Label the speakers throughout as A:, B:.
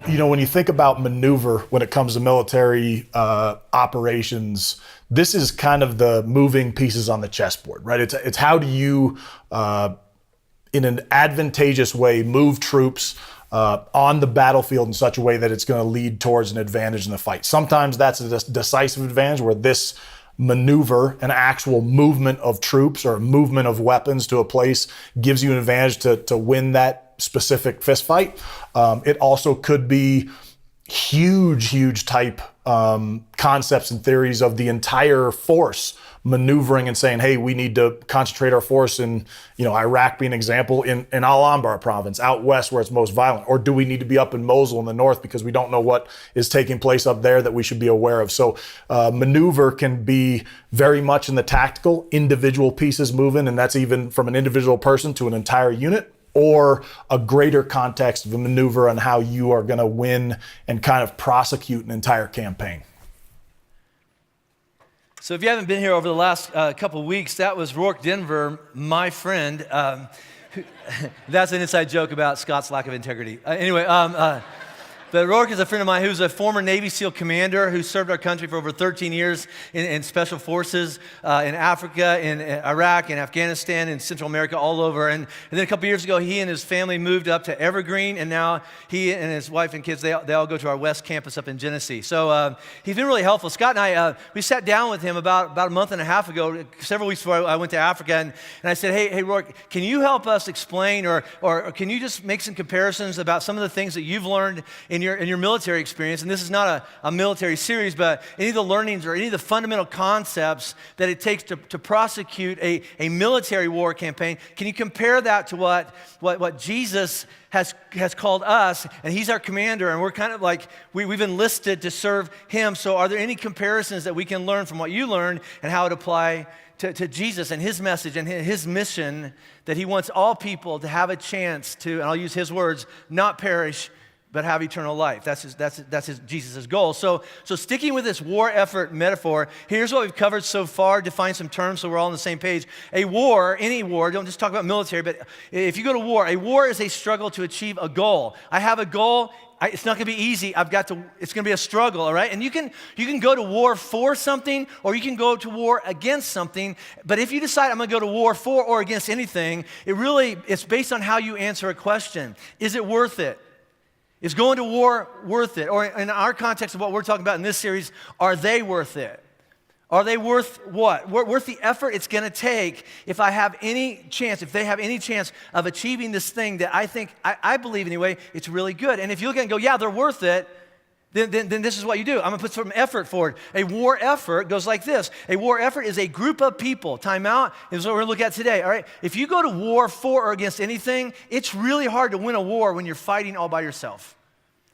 A: When you think about maneuver when it comes to military operations, this is kind of the moving pieces on the chessboard, right? It's how do you, in an advantageous way, move troops on the battlefield in such a way that it's going to lead towards an advantage in the fight. Sometimes that's a decisive advantage where this maneuver, an actual movement of troops or a movement of weapons to a place, gives you an advantage to win that specific fist fight. It also could be huge type concepts and theories of the entire force maneuvering and saying, hey, we need to concentrate our force in, Iraq being an example, in Al-Anbar province, out west where it's most violent. Or do we need to be up in Mosul in the north because we don't know what is taking place up there that we should be aware of? So maneuver can be very much in the tactical, individual pieces moving, and that's even from an individual person to an entire unit, or a greater context of a maneuver on how you are going to win and kind of prosecute an entire campaign.
B: So if you haven't been here over the last couple of weeks, that was Rourke Denver, my friend. That's an inside joke about Scott's lack of integrity. But Rourke is a friend of mine who's a former Navy SEAL commander who served our country for over 13 years in special forces in Africa, in Iraq, in Afghanistan, in Central America, all over. And then a couple years ago, he and his family moved up to Evergreen, and now he and his wife and kids, they all go to our West Campus up in Genesee. So he's been really helpful. Scott and I, we sat down with him about a month and a half ago, several weeks before I went to Africa, and I said, hey, Rourke, can you help us explain or can you just make some comparisons about some of the things that you've learned in your military experience? And this is not a military series, but any of the learnings or any of the fundamental concepts that it takes to prosecute a military war campaign. Can you compare that to what Jesus has called us? And he's our commander, and we're kind of like, we've enlisted to serve him. So are there any comparisons that we can learn from what you learned and how it apply to Jesus and his message and his mission, that he wants all people to have a chance to, and I'll use his words, not perish, but have eternal life. That's Jesus' goal. So sticking with this war effort metaphor, here's what we've covered so far. Define some terms so we're all on the same page. A war, any war, don't just talk about military, but if you go to war, a war is a struggle to achieve a goal. I have a goal. It's not going to be easy. It's going to be a struggle, all right? And you can go to war for something, or you can go to war against something. But if you decide I'm going to go to war for or against anything, it's based on how you answer a question. Is it worth it? Is going to war worth it? Or in our context of what we're talking about in this series, are they worth it? Are they worth what? Worth the effort it's going to take if they have any chance of achieving this thing that I believe anyway, it's really good. And if you look at it and go, yeah, they're worth it, then this is what you do. I'm going to put some effort forward. A war effort goes like this. A war effort is a group of people. Time out is what we're going to look at today, all right? If you go to war for or against anything, it's really hard to win a war when you're fighting all by yourself.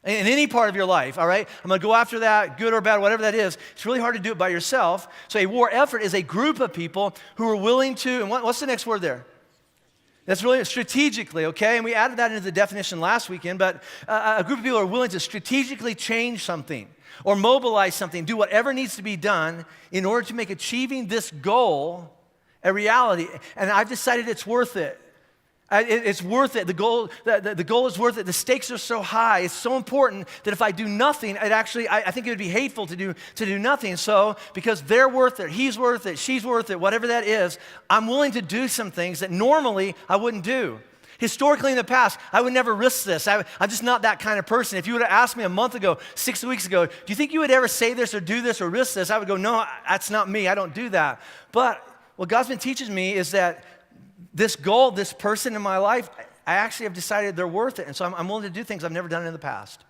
B: In any part of your life, all right? I'm going to go after that, good or bad, whatever that is. It's really hard to do it by yourself. So a war effort is a group of people who are willing to, and what's the next word there? That's really strategically, okay? And we added that into the definition last weekend, but a group of people are willing to strategically change something or mobilize something, do whatever needs to be done in order to make achieving this goal a reality. And I've decided it's worth it. It's worth it. The goal is worth it. The stakes are so high. It's so important that if I do nothing, I think it would be hateful to do nothing. So because they're worth it, he's worth it, she's worth it, whatever that is, I'm willing to do some things that normally I wouldn't do. Historically in the past, I would never risk this. I'm just not that kind of person. If you would have asked me a month ago, 6 weeks ago, do you think you would ever say this or do this or risk this? I would go, no, that's not me. I don't do that. But what God's been teaching me is that this goal, this person in my life, I actually have decided they're worth it. And so I'm willing to do things I've never done in the past.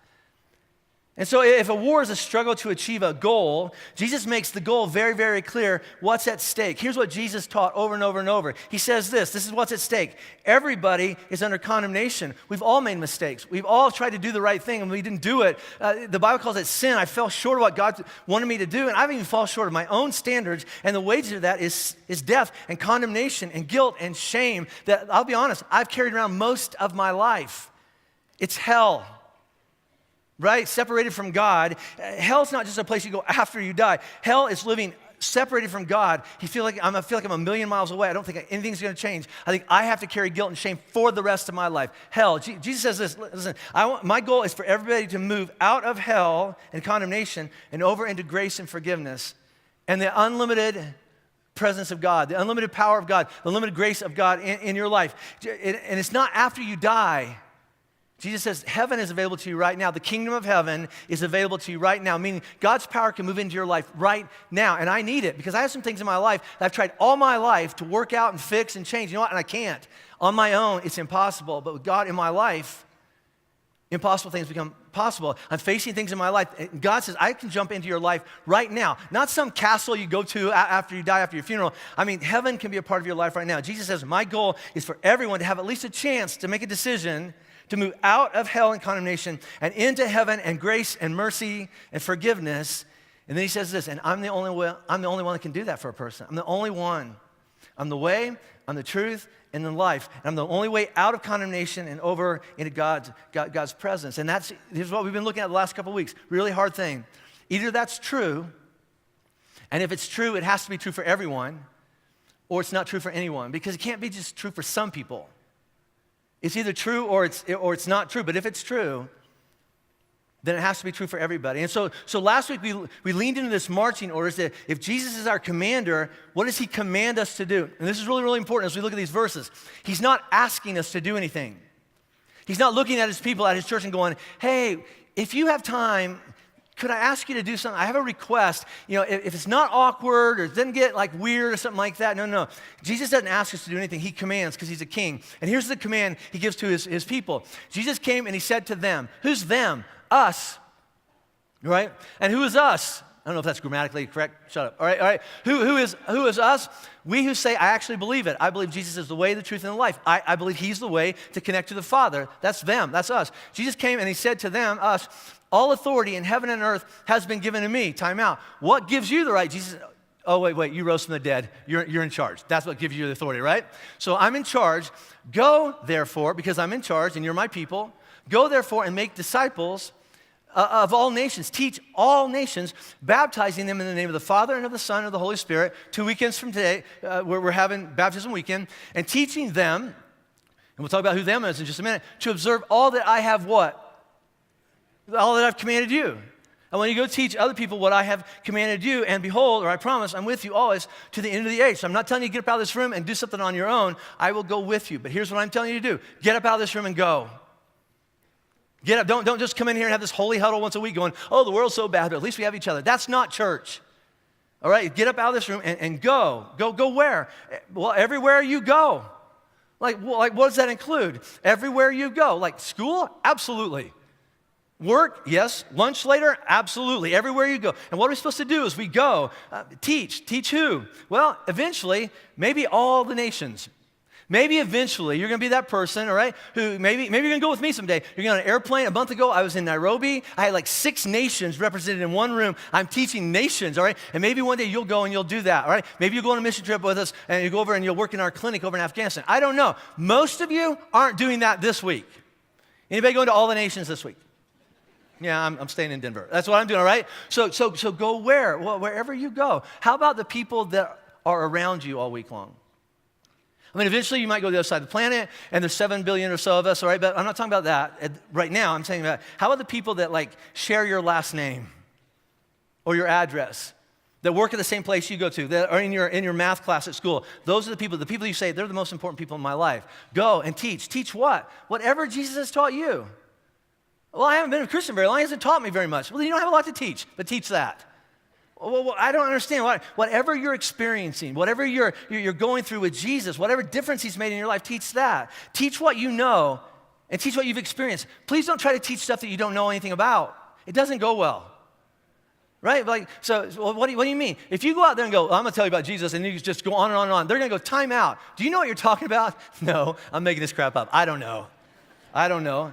B: And so if a war is a struggle to achieve a goal, Jesus makes the goal very, very clear what's at stake. Here's what Jesus taught over and over and over. He says this is what's at stake. Everybody is under condemnation. We've all made mistakes. We've all tried to do the right thing and we didn't do it. The Bible calls it sin. I fell short of what God wanted me to do, and I've even fallen short of my own standards, and the wages of that is death and condemnation and guilt and shame that, I'll be honest, I've carried around most of my life. It's hell. Right? Separated from God. Hell's not just a place you go after you die. Hell is living separated from God, I feel like I'm a million miles away. I don't think anything's going to change. I think I have to carry guilt and shame for the rest of my life. Hell, Jesus says this, listen, my goal is for everybody to move out of hell and condemnation and over into grace and forgiveness and the unlimited presence of God, the unlimited power of God, the unlimited grace of God in your life. And it's not after you die. Jesus says heaven is available to you right now. The kingdom of heaven is available to you right now, meaning God's power can move into your life right now. And I need it because I have some things in my life that I've tried all my life to work out and fix and change. You know what? And I can't. On my own, it's impossible. But with God in my life, impossible things become possible. I'm facing things in my life. And God says, I can jump into your life right now. Not some castle you go to after you die, after your funeral. I mean, heaven can be a part of your life right now. Jesus says, my goal is for everyone to have at least a chance to make a decision to move out of hell and condemnation and into heaven and grace and mercy and forgiveness. And then he says this, and I'm the only one that can do that for a person. I'm the only one. I'm the way, I'm the truth, and the life. And I'm the only way out of condemnation and over into God's presence. And here's what we've been looking at the last couple of weeks. Really hard thing. Either that's true, and if it's true, it has to be true for everyone, or it's not true for anyone, because it can't be just true for some people. It's either true or it's not true. But if it's true, then it has to be true for everybody. And so last week we leaned into this marching orders that if Jesus is our commander, what does he command us to do? And this is really, really important as we look at these verses. He's not asking us to do anything. He's not looking at his people at his church and going, hey, if you have time, could I ask you to do something? I have a request. You know, if it's not awkward or it doesn't get like weird or something like that, no. Jesus doesn't ask us to do anything. He commands because he's a king. And here's the command he gives to his people. Jesus came and he said to them, who's them? Us, right? And who is us? I don't know if that's grammatically correct. Shut up. All right. Who is us? We who say, I actually believe it. I believe Jesus is the way, the truth, and the life. I believe he's the way to connect to the Father. That's them. That's us. Jesus came and he said to them, us, all authority in heaven and earth has been given to me. Time out. What gives you the right? Jesus, oh, wait, you rose from the dead. You're in charge. That's what gives you the authority, right? So I'm in charge. Go, therefore, because I'm in charge and you're my people, go, therefore, and make disciples of all nations. Teach all nations, baptizing them in the name of the Father and of the Son and of the Holy Spirit. 2 weekends from today, where we're having baptism weekend, and teaching them, and we'll talk about who them is in just a minute, to observe all that I have what? All that I've commanded you. And when you go teach other people what I have commanded you, and behold, or I promise, I'm with you always to the end of the age. So I'm not telling you to get up out of this room and do something on your own. I will go with you. But here's what I'm telling you to do. Get up out of this room and go. Get up. Don't just come in here and have this holy huddle once a week going, oh, the world's so bad, but at least we have each other. That's not church. All right? Get up out of this room and go. Go where? Well, everywhere you go. Like what does that include? Everywhere you go. Like school? Absolutely. Work? Yes. Lunch later? Absolutely. Everywhere you go. And what are we supposed to do as we go? Teach. Teach who? Well, eventually, maybe all the nations. Maybe eventually you're going to be that person, all right, who maybe you're going to go with me someday. You're going on an airplane. A month ago, I was in Nairobi. I had like 6 nations represented in one room. I'm teaching nations, all right? And maybe one day you'll go and you'll do that, all right? Maybe you'll go on a mission trip with us and you go over and you'll work in our clinic over in Afghanistan. I don't know. Most of you aren't doing that this week. Anybody going to all the nations this week? Yeah, I'm staying in Denver. That's what I'm doing, all right? So go where? Well, wherever you go. How about the people that are around you all week long? I mean, eventually you might go to the other side of the planet, and there's 7 billion or so of us, all right? But I'm not talking about that right now. I'm saying about how about the people that like share your last name or your address, that work at the same place you go to, that are in your math class at school. Those are the people you say, they're the most important people in my life. Go and teach. Teach what? Whatever Jesus has taught you. Well, I haven't been a Christian very long. He hasn't taught me very much. Well, you don't have a lot to teach, but teach that. Well, I don't understand. Whatever you're experiencing, whatever you're going through with Jesus, whatever difference he's made in your life, teach that. Teach what you know and teach what you've experienced. Please don't try to teach stuff that you don't know anything about. It doesn't go well. Right? Like, so what do you mean? If you go out there and go, I'm going to tell you about Jesus, and you just go on and on and on, they're going to go, time out. Do you know what you're talking about? No, I'm making this crap up. I don't know.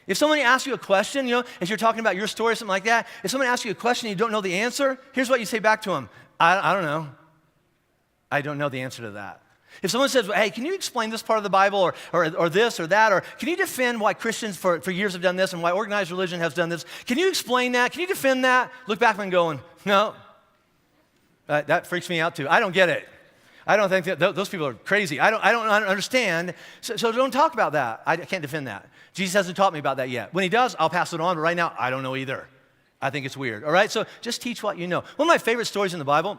B: If somebody asks you a question, as you're talking about your story or something like that, if somebody asks you a question and you don't know the answer, here's what you say back to them. I don't know. I don't know the answer to that. If someone says, hey, can you explain this part of the Bible or this or that, or can you defend why Christians for years have done this and why organized religion has done this? Can you explain that? Can you defend that? Look back and going, no. That freaks me out too. I don't get it. I don't think that those people are crazy. I don't understand. So don't talk about that. I can't defend that. Jesus hasn't taught me about that yet. When he does, I'll pass it on. But right now, I don't know either. I think it's weird. All right. So just teach what you know. One of my favorite stories in the Bible,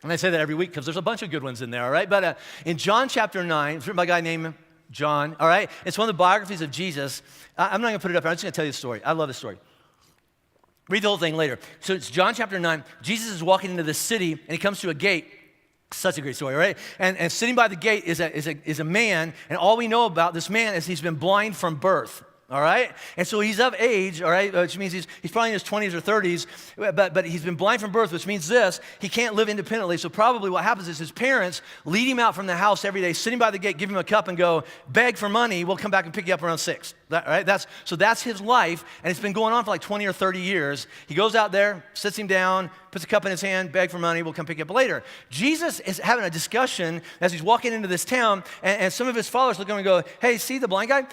B: and I say that every week because there's a bunch of good ones in there. All right. But in John chapter 9, it's written by a guy named John. All right. It's one of the biographies of Jesus. I'm not going to put it up here. I'm just going to tell you the story. I love this story. Read the whole thing later. So it's John chapter 9. Jesus is walking into this city, and he comes to a gate. Such a great story, right? And sitting by the gate is a man, and all we know about this man is he's been blind from birth. All right? And so he's of age, all right, which means he's probably in his 20s or 30s, but he's been blind from birth, which means this, he can't live independently. So probably what happens is his parents lead him out from the house every day, sitting by the gate, give him a cup and go, beg for money, we'll come back and pick you up around 6. Right? That's his life, and it's been going on for like 20 or 30 years. He goes out there, sits him down, puts a cup in his hand, beg for money, we'll come pick you up later. Jesus is having a discussion as he's walking into this town, and some of his followers look at him and go, hey, see the blind guy?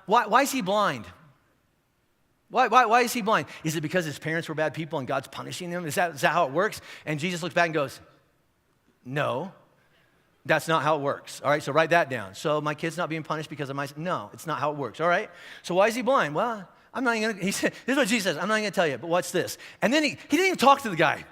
B: Why is he blind? Why is he blind? Is it because his parents were bad people and God's punishing him? Is that how it works? And Jesus looks back and goes, no. That's not how it works. All right, so write that down. So my kid's not being punished because of my... No, it's not how it works, all right? So why is he blind? Well, I'm not even going to... He said, this is what Jesus says. I'm not going to tell you, but watch this. And then he didn't even talk to the guy.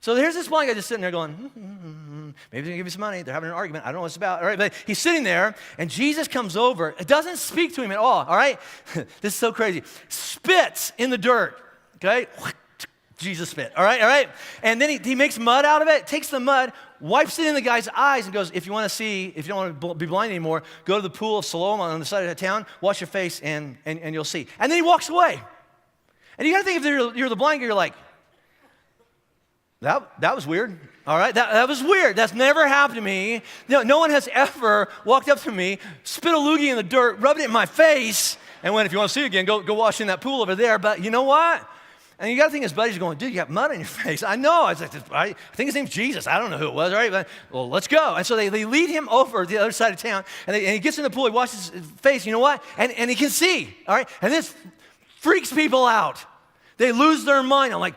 B: So here's this blind guy just sitting there going, maybe they're going to give you some money. They're having an argument. I don't know what it's about. All right, but he's sitting there, and Jesus comes over. It doesn't speak to him at all, all right? This is so crazy. Spits in the dirt, okay? Jesus spit, all right? And then he makes mud out of it, takes the mud, wipes it in the guy's eyes and goes, if you want to see, if you don't want to be blind anymore, go to the pool of Siloam on the side of the town, wash your face, and you'll see. And then he walks away. And you got to think if you're the blind guy, you're like, that was weird. All right, that was weird. That's never happened to me. No one has ever walked up to me, spit a loogie in the dirt, rubbed it in my face, and went, if you want to see it again, go wash in that pool over there. But you know what? And you got to think his buddies are going, dude, you got mud on your face. I know. I think his name's Jesus. I don't know who it was, all right? But, well, let's go. And so they lead him over to the other side of town, and he gets in the pool. He washes his face. You know what? And he can see, all right? And this freaks people out. They lose their mind. I'm like,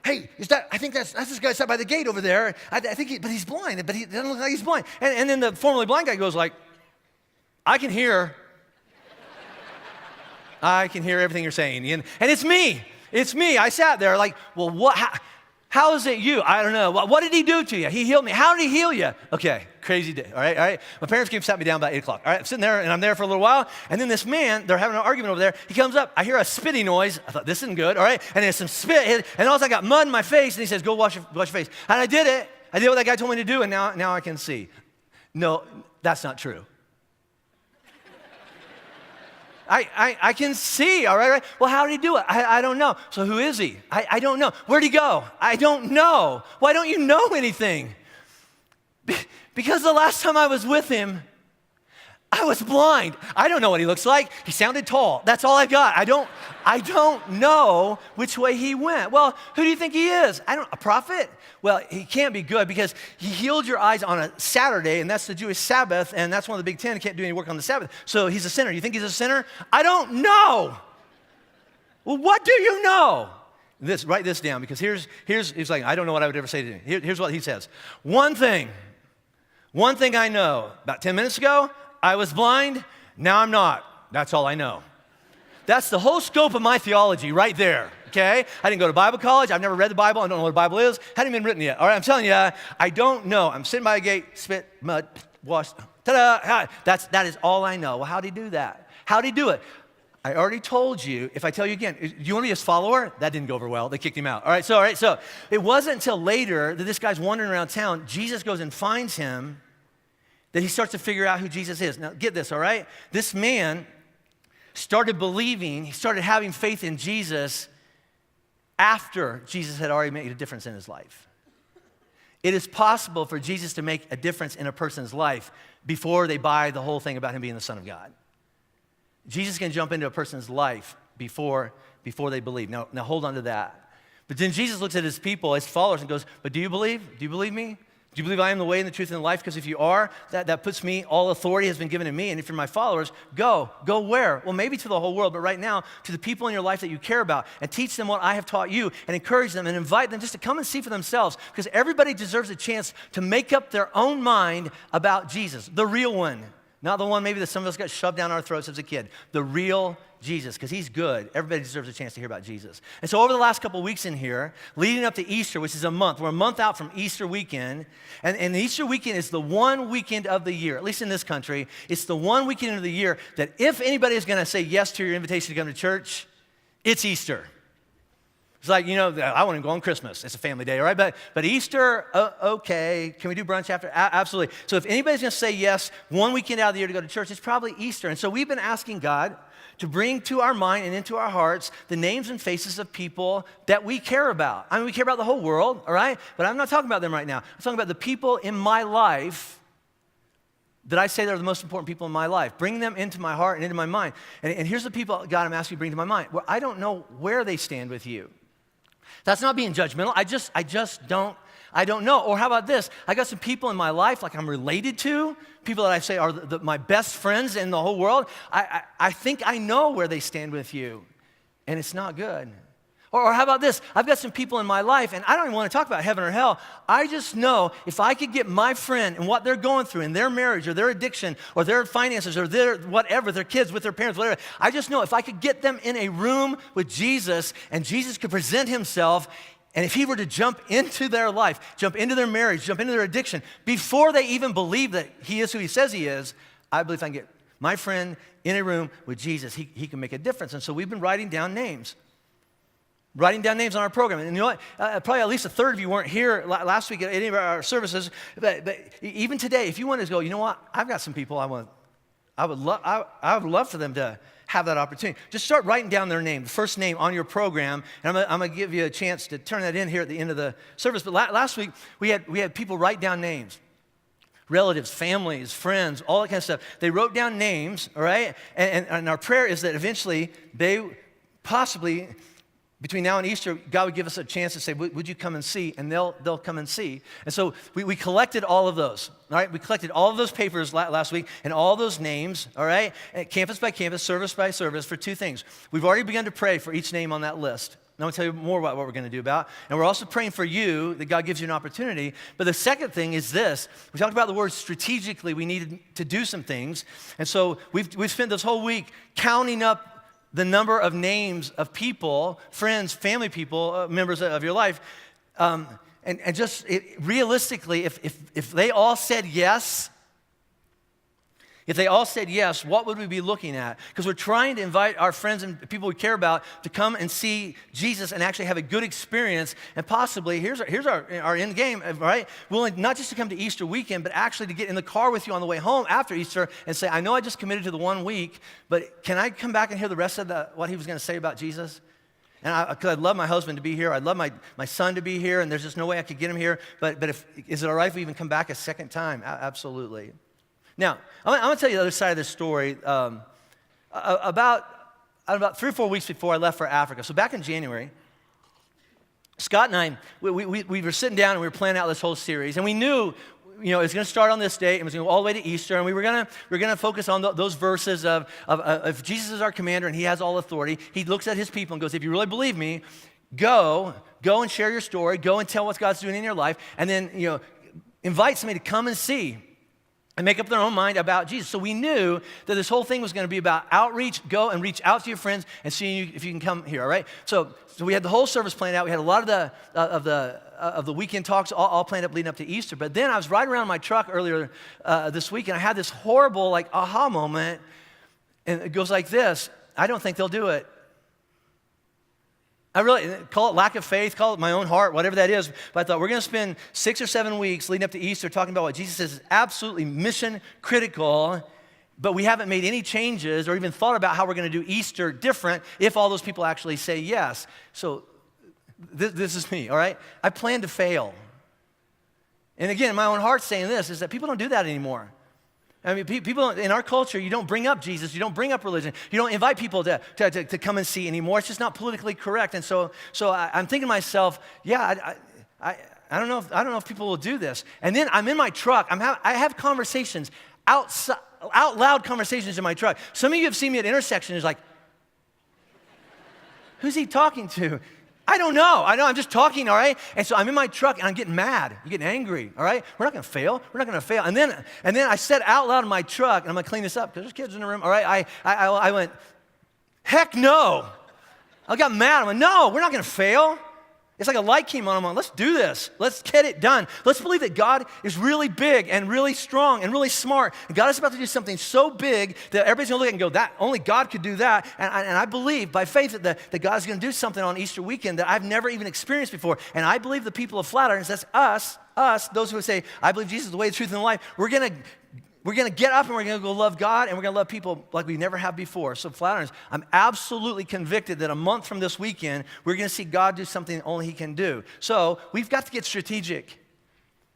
B: hey, I think that's this guy sat by the gate over there. I think, but he's blind. But he doesn't look like he's blind. And then the formerly blind guy goes like, I can hear everything you're saying. And it's me. It's me. I sat there like, well, how is it you? I don't know. What did he do to you? He healed me. How did he heal you? Okay, crazy day. All right. My parents came and sat me down about 8 o'clock. All right, I'm sitting there, and I'm there for a little while. And then this man, they're having an argument over there. He comes up. I hear a spitty noise. I thought, this isn't good. All right. And there's some spit. And also I got mud in my face. And he says, go wash your face. And I did it. I did what that guy told me to do, and now I can see. No, that's not true. I can see, all right? Well, how did he do it? I don't know. So who is he? I don't know. Where'd he go? I don't know. Why don't you know anything? Because the last time I was with him, I was blind. I don't know what he looks like. He sounded tall. That's all I got. I don't know which way he went. Well, who do you think he is? A prophet? Well, he can't be good because he healed your eyes on a Saturday, and that's the Jewish Sabbath, and that's one of the big 10. He can't do any work on the Sabbath. So he's a sinner. You think he's a sinner? I don't know. Well, what do you know? Write this down, because he's like, I don't know what I would ever say to him. Here's what he says. One thing I know. About 10 minutes ago, I was blind. Now I'm not. That's all I know. That's the whole scope of my theology right there. Okay? I didn't go to Bible college. I've never read the Bible. I don't know what a Bible is. Hadn't even been written yet. All right, I'm telling you, I don't know. I'm sitting by a gate, spit, mud, wash, ta-da. That is all I know. Well, how'd he do that? How'd he do it? I already told you. If I tell you again, do you want to be his follower? That didn't go over well. They kicked him out. All right, so it wasn't until later that this guy's wandering around town. Jesus goes and finds him, that he starts to figure out who Jesus is. Now, get this, all right? This man started believing, he started having faith in Jesus after Jesus had already made a difference in his life. It is possible for Jesus to make a difference in a person's life before they buy the whole thing about him being the Son of God. Jesus can jump into a person's life before they believe. Now hold on to that. But then Jesus looks at his people, his followers, and goes, but do you believe? Do you believe me? Do you believe I am the way and the truth and the life? Because if you are, that puts me, all authority has been given to me. And if you're my followers, go. Go where? Well, maybe to the whole world, but right now, to the people in your life that you care about, and teach them what I have taught you, and encourage them and invite them just to come and see for themselves. Because everybody deserves a chance to make up their own mind about Jesus, the real one. Not the one maybe that some of us got shoved down our throats as a kid. The real Jesus, because he's good. Everybody deserves a chance to hear about Jesus. And so over the last couple of weeks in here, leading up to Easter, which is a month, we're a month out from Easter weekend, and Easter weekend is the one weekend of the year, at least in this country, it's the one weekend of the year that if anybody is going to say yes to your invitation to come to church, it's Easter. It's like, I want to go on Christmas. It's a family day, all right? But Easter, okay. Can we do brunch after? Absolutely. So if anybody's going to say yes one weekend out of the year to go to church, it's probably Easter. And so we've been asking God to bring to our mind and into our hearts the names and faces of people that we care about. I mean, we care about the whole world, all right? But I'm not talking about them right now. I'm talking about the people in my life that I say they're the most important people in my life. Bring them into my heart and into my mind. And here's the people, God, I'm asking you to bring to my mind. Well, I don't know where they stand with you. That's not being judgmental. I just don't know. Or how about this? I got some people in my life like I'm related to, people that I say are my best friends in the whole world. I think I know where they stand with you, and it's not good. Or how about this? I've got some people in my life, and I don't even want to talk about heaven or hell. I just know if I could get my friend and what they're going through in their marriage or their addiction or their finances or their whatever, their kids with their parents, whatever, I just know if I could get them in a room with Jesus and Jesus could present himself, and if he were to jump into their life, jump into their marriage, jump into their addiction, before they even believe that he is who he says he is, I believe if I can get my friend in a room with Jesus, he can make a difference. And so we've been writing down names. Writing down names on our program. And you know what? Probably at least a third of you weren't here last week at any of our services. But even today, if you want to go, you know what? I've got some people I would love for them to have that opportunity. Just start writing down their name, the first name on your program. And I'm going to give you a chance to turn that in here at the end of the service. But last week, we had people write down names. Relatives, families, friends, all that kind of stuff. They wrote down names, all right? And our prayer is that eventually they possibly, between now and Easter, God would give us a chance to say, would you come and see? And they'll come and see. And so we collected all of those, all right? We collected all of those papers last week and all those names, all right? And campus by campus, service by service for two things. We've already begun to pray for each name on that list. And I'm going to tell you more about what we're going to do about. And we're also praying for you, that God gives you an opportunity. But the second thing is this. We talked about the word strategically. We needed to do some things. And so we've spent this whole week counting up the number of names of people, friends, family people, members of your life, and just realistically, if they all said yes, what would we be looking at? Because we're trying to invite our friends and people we care about to come and see Jesus and actually have a good experience. And possibly, here's our end game, right? Willing not just to come to Easter weekend, but actually to get in the car with you on the way home after Easter and say, I know I just committed to the 1 week, but can I come back and hear the rest of what he was going to say about Jesus? And because I'd love my husband to be here. I'd love my son to be here, and there's just no way I could get him here. But is it all right if we even come back a second time? Absolutely. Now, I'm going to tell you the other side of this story. About 3 or 4 weeks before I left for Africa, so back in January, Scott and I, we were sitting down and we were planning out this whole series, and we knew, it was going to start on this date and it was going to go all the way to Easter, and we were going to focus on those verses of if Jesus is our commander and he has all authority, he looks at his people and goes, if you really believe me, go and share your story, go and tell what God's doing in your life, and then, invite somebody to come and see and make up their own mind about Jesus. So we knew that this whole thing was going to be about outreach. Go and reach out to your friends and see if you can come here, all right? So we had the whole service planned out. We had a lot of the weekend talks all planned up leading up to Easter. But then I was riding around my truck earlier this week, and I had this horrible aha moment, and it goes like this: I don't think they'll do it. I really, call it lack of faith, call it my own heart, whatever that is. But I thought we're going to spend 6 or 7 weeks leading up to Easter talking about what Jesus says is absolutely mission critical, but we haven't made any changes or even thought about how we're going to do Easter different if all those people actually say yes. So this is me, all right? I plan to fail. And again, my own heart's saying this, is that people don't do that anymore. I mean, people in our culture, you don't bring up Jesus, you don't bring up religion, you don't invite people to come and see anymore. It's just not politically correct. And so I'm thinking to myself, yeah, I don't know if people will do this. And then I'm in my truck. I have conversations, out loud conversations in my truck. Some of you have seen me at intersections like, who's he talking to? I don't know. I'm just talking, all right? And so I'm in my truck and I'm getting mad. I'm getting angry, all right? We're not going to fail. We're not going to fail. And then I said out loud in my truck, and I'm going to clean this up because there's kids in the room, all right? I went, heck no. I got mad. I went, no, we're not going to fail. It's like a light came on. I'm like, let's do this. Let's get it done. Let's believe that God is really big and really strong and really smart. And God is about to do something so big that everybody's going to look at it and go, that only God could do that. And I believe by faith that God is going to do something on Easter weekend that I've never even experienced before. And I believe the people of Flatirons, that's us, those who say, I believe Jesus is the way, the truth, and the life, we're going to get up and we're going to go love God and we're going to love people like we never have before. So Flatirons, I'm absolutely convicted that a month from this weekend, we're going to see God do something only He can do. So we've got to get strategic.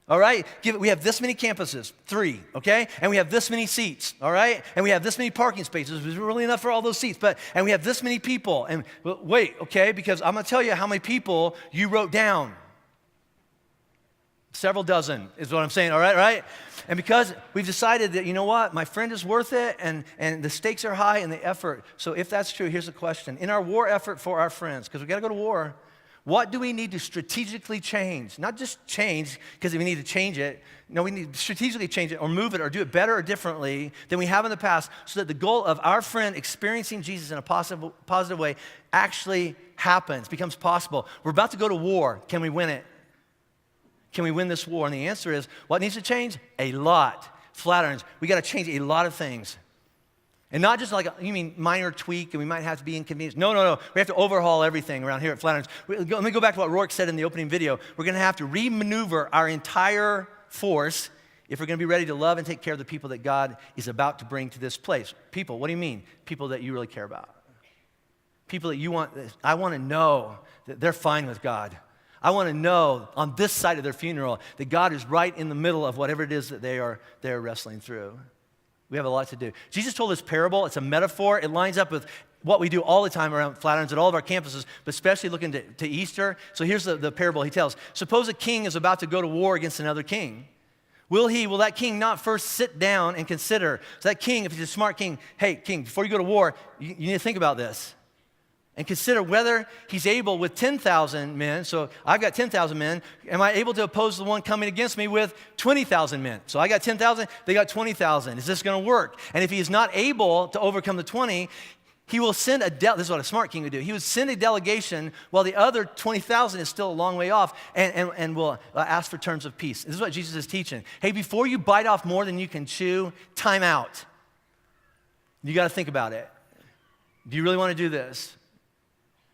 B: All right? We have this many campuses, 3, okay? And we have this many seats, all right? And we have this many parking spaces. Is really enough for all those seats? And we have this many people. And wait, okay? Because I'm going to tell you how many people you wrote down. Several dozen is what I'm saying, all right? And because we've decided that, you know what, my friend is worth it, and the stakes are high and the effort. So if that's true, here's the question. In our war effort for our friends, because we've got to go to war, what do we need to strategically change? Not just change because we need to change it. No, we need to strategically change it or move it or do it better or differently than we have in the past so that the goal of our friend experiencing Jesus in a positive way actually happens, becomes possible. We're about to go to war. Can we win it? Can we win this war? And the answer is, what needs to change? A lot. Flatirons, we got to change a lot of things. And not just like, you mean minor tweak and we might have to be inconvenienced. No. We have to overhaul everything around here at Flatirons. Let me go back to what Rourke said in the opening video. We're going to have to remaneuver our entire force if we're going to be ready to love and take care of the people that God is about to bring to this place. People, what do you mean? People that you really care about. People that I want to know that they're fine with God. I want to know on this side of their funeral that God is right in the middle of whatever it is that they're wrestling through. We have a lot to do. Jesus told this parable. It's a metaphor. It lines up with what we do all the time around Flatirons at all of our campuses, but especially looking to Easter. So here's the parable he tells. Suppose a king is about to go to war against another king. Will that king not first sit down and consider? So that king, if he's a smart king, hey, king, before you go to war, you need to think about this. And consider whether he's able with 10,000 men. So I've got 10,000 men. Am I able to oppose the one coming against me with 20,000 men? So I got 10,000, they got 20,000. Is this going to work? And if he is not able to overcome the 20, he will send this is what a smart king would do. He would send a delegation while the other 20,000 is still a long way off and will ask for terms of peace. This is what Jesus is teaching. Hey, before you bite off more than you can chew, time out. You got to think about it. Do you really want to do this?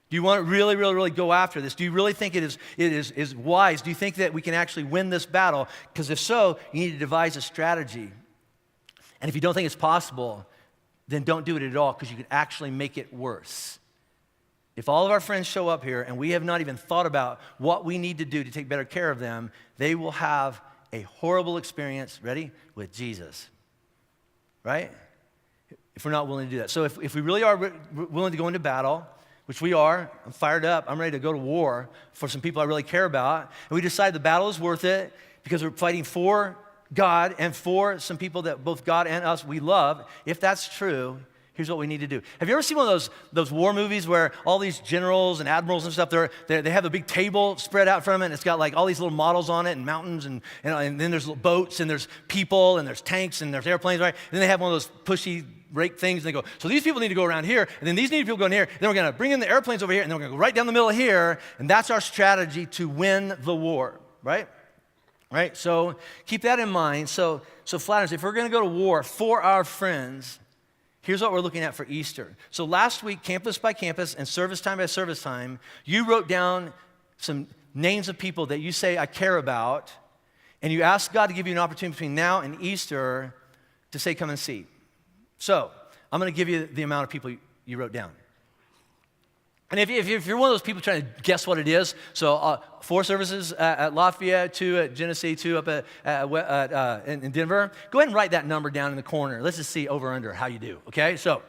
B: Do you want to really, really, really go after this? Do you really think it is wise? Do you think that we can actually win this battle? Because if so, you need to devise a strategy. And if you don't think it's possible, then don't do it at all because you could actually make it worse. If all of our friends show up here and we have not even thought about what we need to do to take better care of them, they will have a horrible experience, ready, with Jesus, right? If we're not willing to do that. So if we really are willing to go into battle, which we are, I'm fired up, I'm ready to go to war for some people I really care about, and we decide the battle is worth it because we're fighting for God and for some people that both God and us we love, if that's true, here's what we need to do. Have you ever seen one of those war movies where all these generals and admirals and stuff, they have a big table spread out in front of them, and it's got like all these little models on it and mountains, and then there's boats, and there's people, and there's tanks, and there's airplanes, right? And then they have one of those pushy rake things, and they go, so these people need to go around here, and then these people go in here, and then we're going to bring in the airplanes over here, and then we're going to go right down the middle of here, and that's our strategy to win the war, right? Right? So keep that in mind. So Flatirons, if we're going to go to war for our friends, here's what we're looking at for Easter. So last week, campus by campus and service time by service time, you wrote down some names of people that you say I care about, and you asked God to give you an opportunity between now and Easter to say, come and see. So I'm going to give you the amount of people you wrote down. And if you're one of those people trying to guess what it is, so 4 services at Lafayette, 2 at Genesee, 2 up in Denver, go ahead and write that number down in the corner. Let's just see over under how you do, okay? So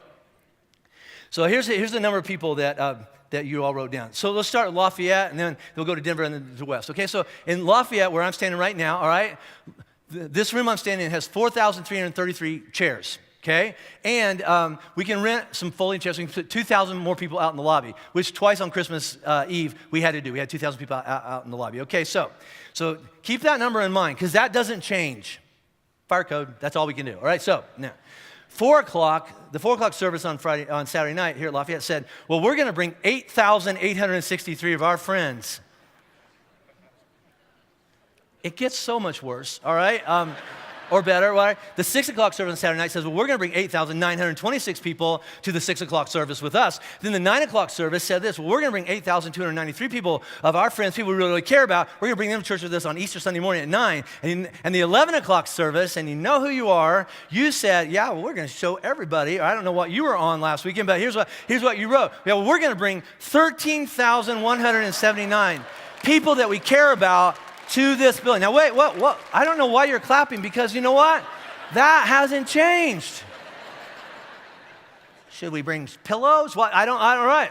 B: here's the number of people that that you all wrote down. So let's start at Lafayette, and then we'll go to Denver and then to West. Okay, so in Lafayette, where I'm standing right now, all right, this room I'm standing in has 4,333 chairs. Okay, and we can rent some folding chairs. We can put 2,000 more people out in the lobby, which twice on Christmas Eve we had to do. We had 2,000 people out in the lobby. Okay, so keep that number in mind because that doesn't change. Fire code, that's all we can do. All right, so now, 4 o'clock, the 4 o'clock service on Saturday night here at Lafayette said, well, we're going to bring 8,863 of our friends. It gets so much worse, all right? Or better, right? The 6 o'clock service on Saturday night says, well, we're going to bring 8,926 people to the 6 o'clock service with us. Then the 9 o'clock service said this, well, we're going to bring 8,293 people of our friends, people we really care about. We're going to bring them to church with us on Easter Sunday morning at 9. And the 11 o'clock service, and you know who you are, you said, yeah, well, we're going to show everybody. I don't know what you were on last weekend, but here's what you wrote. Yeah, well, we're going to bring 13,179 people that we care about to this building. Now, wait, what? I don't know why you're clapping because you know what? That hasn't changed. Should we bring pillows? What? All right.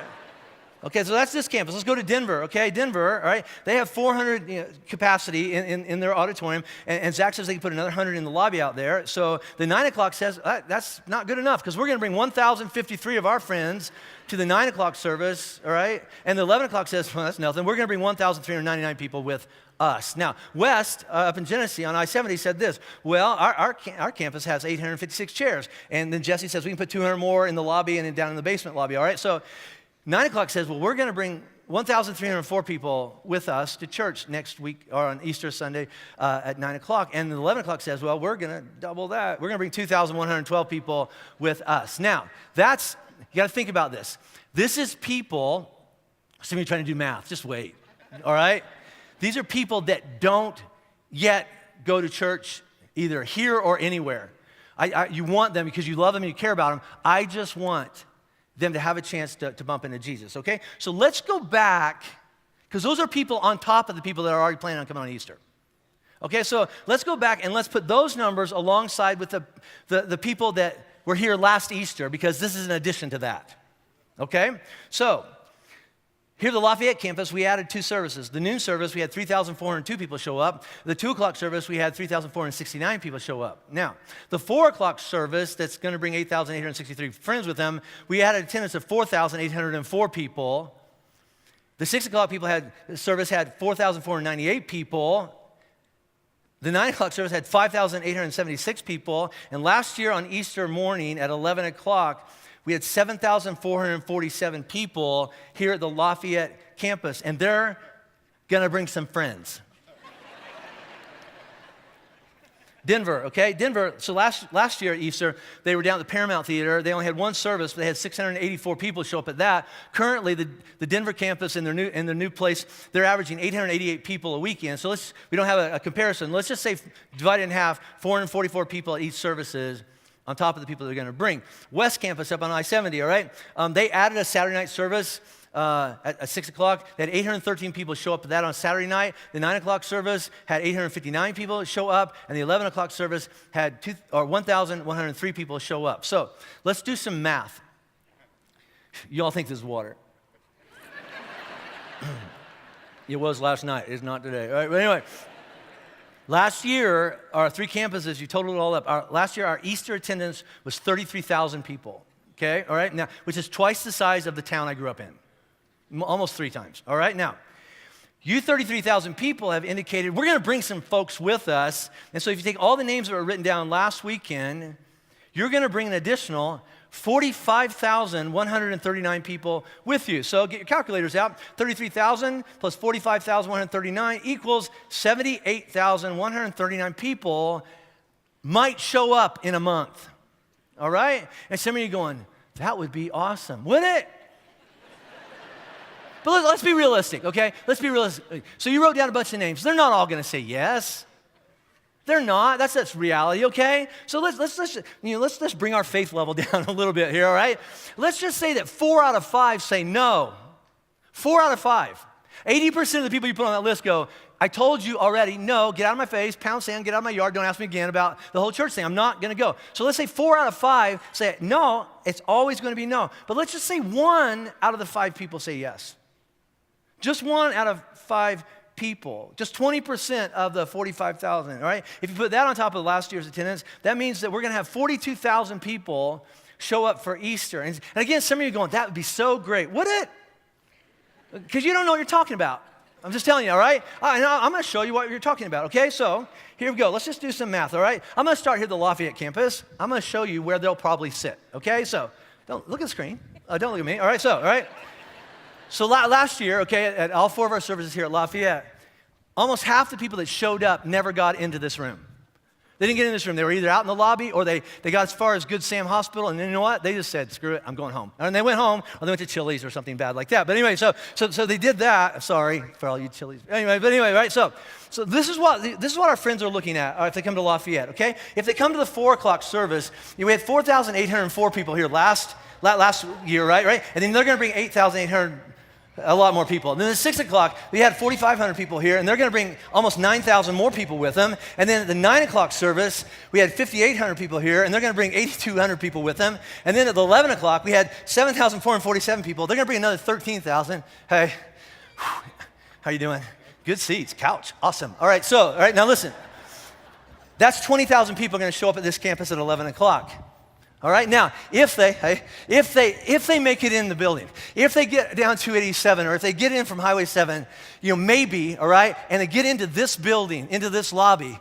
B: Okay, so that's this campus. Let's go to Denver, okay? Denver, all right? They have 400 capacity in their auditorium, and Zach says they can put another 100 in the lobby out there. So the 9 o'clock says, that's not good enough because we're going to bring 1,053 of our friends to the 9 o'clock service, all right? And the 11 o'clock says, well, that's nothing. We're going to bring 1,399 people with us. Now, West, up in Genesee on I-70 said this, well, our campus has 856 chairs. And then Jesse says we can put 200 more in the lobby and then down in the basement lobby, all right? So 9 o'clock says, well, we're going to bring 1,304 people with us to church next week or on Easter Sunday at 9 o'clock. And 11 o'clock says, well, we're going to double that. We're going to bring 2,112 people with us. Now, you got to think about this. This is people, some of you trying to do math, just wait, all right? These are people that don't yet go to church either here or anywhere. You want them because you love them and you care about them. I just want them to have a chance to bump into Jesus, okay? So let's go back, because those are people on top of the people that are already planning on coming on Easter. Okay, so let's go back and let's put those numbers alongside with the people that were here last Easter, because this is an addition to that, okay? So here at the Lafayette campus, we added 2 services. The noon service, we had 3,402 people show up. The 2 o'clock service, we had 3,469 people show up. Now, the 4 o'clock service, that's going to bring 8,863 friends with them, we added attendance of 4,804 people. The 6 o'clock service had 4,498 people. The 9 o'clock service had 5,876 people. And last year on Easter morning at 11 o'clock, we had 7,447 people here at the Lafayette campus, and they're going to bring some friends. Denver, okay? Denver, so last year at Easter, they were down at the Paramount Theater. They only had 1 service, but they had 684 people show up at that. Currently, the Denver campus in their new place, they're averaging 888 people a weekend. So we don't have a comparison. Let's just say divide it in half, 444 people at each services on top of the people they're going to bring. West Campus up on I-70, all right? They added a Saturday night service at 6 o'clock. They had 813 people show up to that on Saturday night. The 9 o'clock service had 859 people show up, and the 11 o'clock service had 1,103 people show up. So let's do some math. You all think this is water. It was last night. It's not today. All right, but anyway. Last year, our 3 campuses, you totaled it all up. Last year, our Easter attendance was 33,000 people, okay? All right, now, which is twice the size of the town I grew up in, almost 3 times, all right? Now, you 33,000 people have indicated we're going to bring some folks with us, and so if you take all the names that were written down last weekend, you're going to bring an additional 45,139 people with you. So get your calculators out. 33,000 plus 45,139 equals 78,139 people might show up in a month. All right? And some of you going, that would be awesome, wouldn't it? But let's be realistic, okay? Let's be realistic. So you wrote down a bunch of names. They're not all going to say yes. They're not. That's reality, okay? So let's bring our faith level down a little bit here, all right? Let's just say that 4 out of 5 say no. 4 out of 5. 80% of the people you put on that list go, I told you already, no, get out of my face, pound sand, get out of my yard, don't ask me again about the whole church thing. I'm not going to go. So let's say 4 out of 5 say no, it's always going to be no. But let's just say 1 out of the 5 people say yes. Just 1 out of 5 people, just 20% of the 45,000, all right? If you put that on top of last year's attendance, that means that we're going to have 42,000 people show up for Easter. And again, some of you are going, that would be so great. Would it? Because you don't know what you're talking about. I'm just telling you, all right? I'm going to show you what you're talking about, okay? So here we go. Let's just do some math, all right? I'm going to start here at the Lafayette campus. I'm going to show you where they'll probably sit, okay? So don't look at the screen. Don't look at me. All right, all right? So last year, okay, at all 4 of our services here at Lafayette, almost half the people that showed up never got into this room. They didn't get in this room. They were either out in the lobby or they got as far as Good Sam Hospital, and then you know what? They just said, screw it, I'm going home. And they went home, or they went to Chili's or something bad like that. But anyway, so they did that. Sorry for all you Chili's. Anyway, right? So this is what our friends are looking at if they come to Lafayette, okay? If they come to the 4 o'clock service, we had 4,804 people here last year, right? And then they're going to bring 8,800. A lot more people. And then at 6 o'clock, we had 4,500 people here, and they're going to bring almost 9,000 more people with them. And then at the 9 o'clock service, we had 5,800 people here, and they're going to bring 8,200 people with them. And then at the 11 o'clock, we had 7,447 people. They're going to bring another 13,000. Hey, how you doing? Good seats, couch, awesome. All right, now listen. That's 20,000 people going to show up at this campus at 11 o'clock. All right, now, if they make it in the building, if they get down 287, or if they get in from Highway 7, maybe, all right, and they get into this building, into this lobby,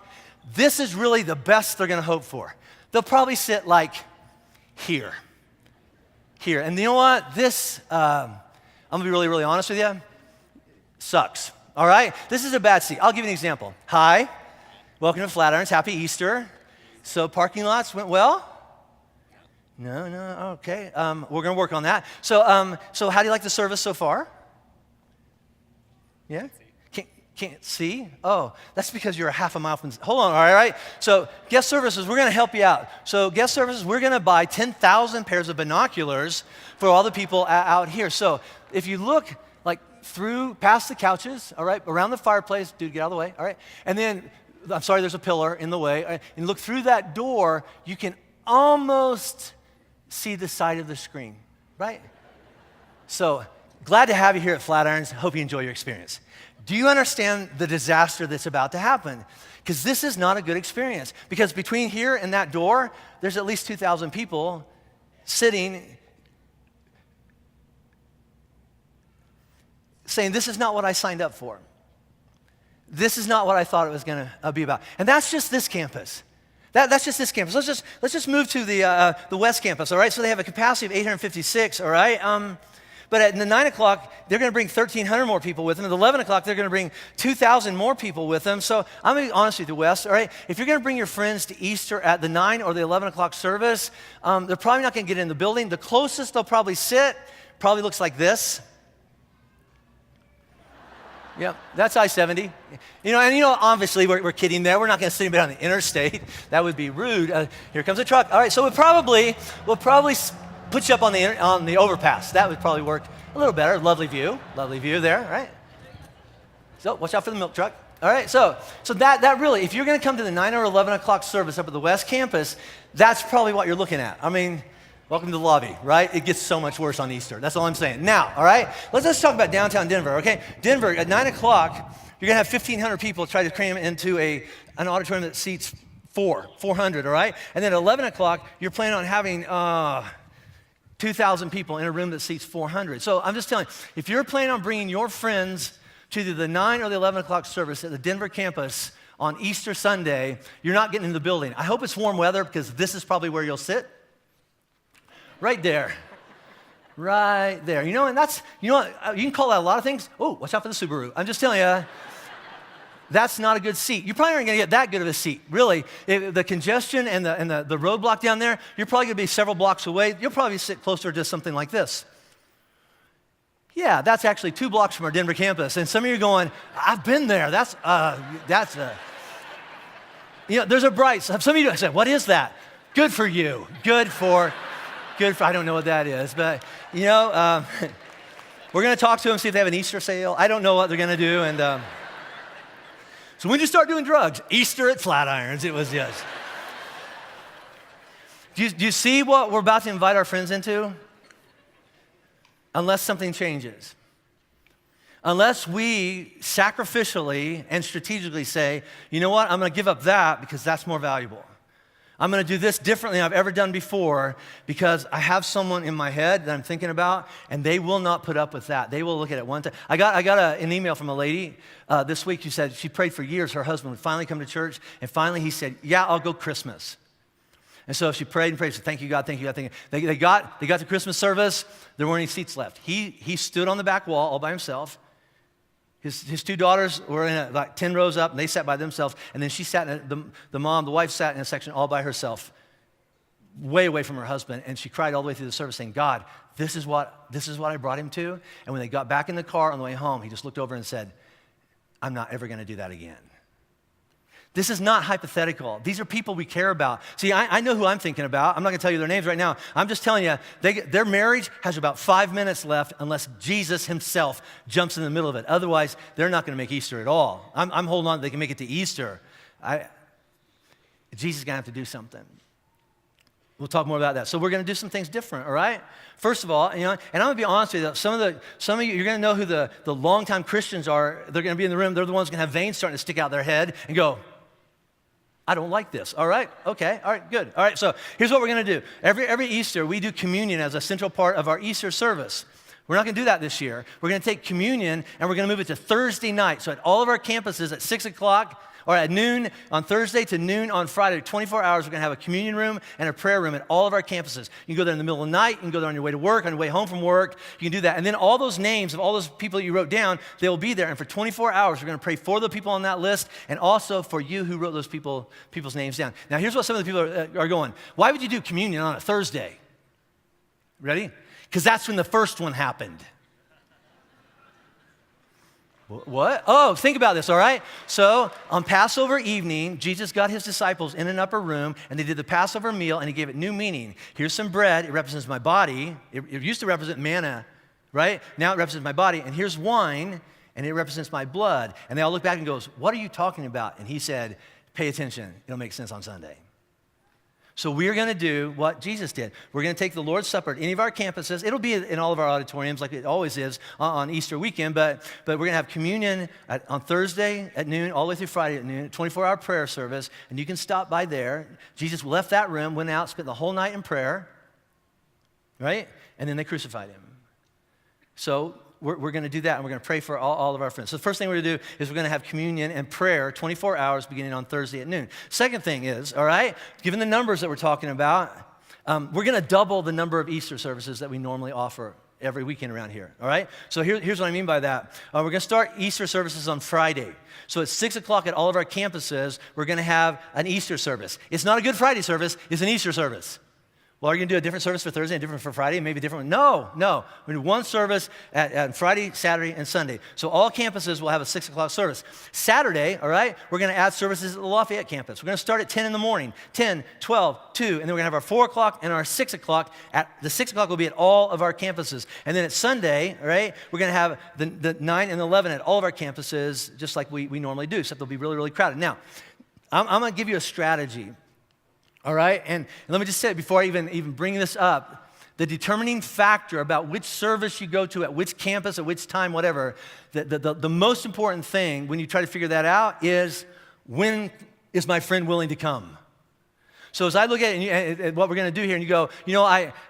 B: this is really the best they're going to hope for. They'll probably sit like here. And you know what? This, I'm going to be really, really honest with you, sucks, all right? This is a bad seat. I'll give you an example. Hi, welcome to Flatirons, happy Easter. So parking lots went well? No, okay. We're going to work on that. So how do you like the service so far? Yeah? Can't see? Oh, that's because you're a half a mile from... Hold on, all right? So guest services, we're going to help you out. So guest services, we're going to buy 10,000 pairs of binoculars for all the people out here. So if you look like past the couches, all right, around the fireplace, dude, get out of the way, all right? And then, I'm sorry, there's a pillar in the way. And look through that door, you can almost see the side of the screen, right? So glad to have you here at Flatirons. Hope you enjoy your experience. Do you understand the disaster that's about to happen? Because this is not a good experience. Because between here and that door, there's at least 2,000 people sitting saying, this is not what I signed up for. This is not what I thought it was going to be about. And that's just this campus. That's just this campus. Let's just move to the West Campus, all right? So they have a capacity of 856, all right? But at the 9 o'clock, they're going to bring 1,300 more people with them. At the 11 o'clock, they're going to bring 2,000 more people with them. So I'm going to be honest with you, West, all right? If you're going to bring your friends to Easter at the 9 or the 11 o'clock service, they're probably not going to get in the building. The closest they'll probably sit probably looks like this. Yep, that's I-70. Obviously we're kidding there. We're not going to sit anybody on the interstate. That would be rude. Here comes a truck. All right, so we'll probably put you up on the overpass. That would probably work a little better. Lovely view there, right? So watch out for the milk truck. All right, so that really, if you're going to come to the 9 or 11 o'clock service up at the West Campus, that's probably what you're looking at. I mean, welcome to the lobby, right? It gets so much worse on Easter. That's all I'm saying. Now, all right, let's talk about downtown Denver, okay? Denver, at 9 o'clock, you're going to have 1,500 people try to cram into an auditorium that seats 400, all right? And then at 11 o'clock, you're planning on having 2,000 people in a room that seats 400. So I'm just telling you, if you're planning on bringing your friends to either the 9 or the 11 o'clock service at the Denver campus on Easter Sunday, you're not getting in the building. I hope it's warm weather because this is probably where you'll sit. Right there. And that's, you can call that a lot of things. Oh, watch out for the Subaru. I'm just telling you, that's not a good seat. You probably aren't going to get that good of a seat, really. The congestion and the roadblock down there, you're probably going to be several blocks away. You'll probably sit closer to something like this. Yeah, that's actually 2 blocks from our Denver campus. And some of you are going, I've been there. There's a bright. Some of you say, what is that? Good for you. Good for, I don't know what that is, but, We're going to talk to them, see if they have an Easter sale. I don't know what they're going to do. And so when did you start doing drugs? Easter at Flatirons. It was just. Do you see what we're about to invite our friends into? Unless something changes. Unless we sacrificially and strategically say, you know what, I'm going to give up that because that's more valuable. I'm going to do this differently than I've ever done before because I have someone in my head that I'm thinking about, and they will not put up with that. They will look at it one time. I got an email from a lady this week who said she prayed for years her husband would finally come to church, and finally he said, yeah, I'll go Christmas. And so she prayed and prayed. She said, thank you, God, thank you, God, thank you. They got to Christmas service. There weren't any seats left. He stood on the back wall all by himself. His two daughters were in like 10 rows up, and they sat by themselves. And then she sat, the wife sat in a section all by herself, way away from her husband. And she cried all the way through the service saying, God, this is what I brought him to. And when they got back in the car on the way home, he just looked over and said, I'm not ever going to do that again. This is not hypothetical. These are people we care about. See, I know who I'm thinking about. I'm not going to tell you their names right now. I'm just telling you, their marriage has about 5 minutes left unless Jesus himself jumps in the middle of it. Otherwise, they're not going to make Easter at all. I'm holding on. They can make it to Easter. Jesus is going to have to do something. We'll talk more about that. So we're going to do some things different, all right? First of all, and I'm going to be honest with you, some of you, you're going to know who the longtime Christians are. They're going to be in the room. They're the ones going to have veins starting to stick out their head and go, I don't like this. All right, okay, all right, good. All right, so here's what we're going to do. Every Easter, we do communion as a central part of our Easter service. We're not going to do that this year. We're going to take communion, and we're going to move it to Thursday night. So at all of our campuses at 6 o'clock, or at noon on Thursday to noon on Friday, 24 hours, we're going to have a communion room and a prayer room at all of our campuses. You can go there in the middle of the night. You can go there on your way to work, on your way home from work. You can do that. And then all those names of all those people that you wrote down, they will be there. And for 24 hours, we're going to pray for the people on that list and also for you who wrote those people's names down. Now, here's what some of the people are going. Why would you do communion on a Thursday? Ready? Because that's when the first one happened. What? Oh, think about this, all right? So on Passover evening, Jesus got his disciples in an upper room, and they did the Passover meal, and he gave it new meaning. Here's some bread. It represents my body. It used to represent manna, right? Now it represents my body. And here's wine, and it represents my blood. And they all look back and goes, what are you talking about? And he said, pay attention. It'll make sense on Sunday. So we're going to do what Jesus did. We're going to take the Lord's Supper at any of our campuses. It'll be in all of our auditoriums like it always is on Easter weekend, but we're going to have communion on Thursday at noon, all the way through Friday at noon, 24-hour prayer service, and you can stop by there. Jesus left that room, went out, spent the whole night in prayer, right? And then they crucified him. So we're going to do that, and we're going to pray for all of our friends. So the first thing we're going to do is we're going to have communion and prayer 24 hours beginning on Thursday at noon. Second thing is, all right, given the numbers that we're talking about, we're going to double the number of Easter services that we normally offer every weekend around here, all right? So here's what I mean by that. We're going to start Easter services on Friday. So at 6 o'clock at all of our campuses, we're going to have an Easter service. It's not a Good Friday service, it's an Easter service. Well, are you going to do a different service for Thursday and different for Friday, maybe a different one? No. We're going to do one service at Friday, Saturday, and Sunday. So all campuses will have a 6 o'clock service. Saturday, all right, we're going to add services at the Lafayette campus. We're going to start at 10 in the morning, 10, 12, 2, and then we're going to have our 4 o'clock and our 6 o'clock. The 6 o'clock will be at all of our campuses. And then at Sunday, all right, we're going to have the 9 and 11 at all of our campuses, just like we normally do, except they'll be really, really crowded. Now, I'm going to give you a strategy. All right, and let me just say, before I even bring this up, the determining factor about which service you go to at which campus, at which time, whatever, the most important thing when you try to figure that out is, when is my friend willing to come? So as I look at it, and what we're going to do here, and you go,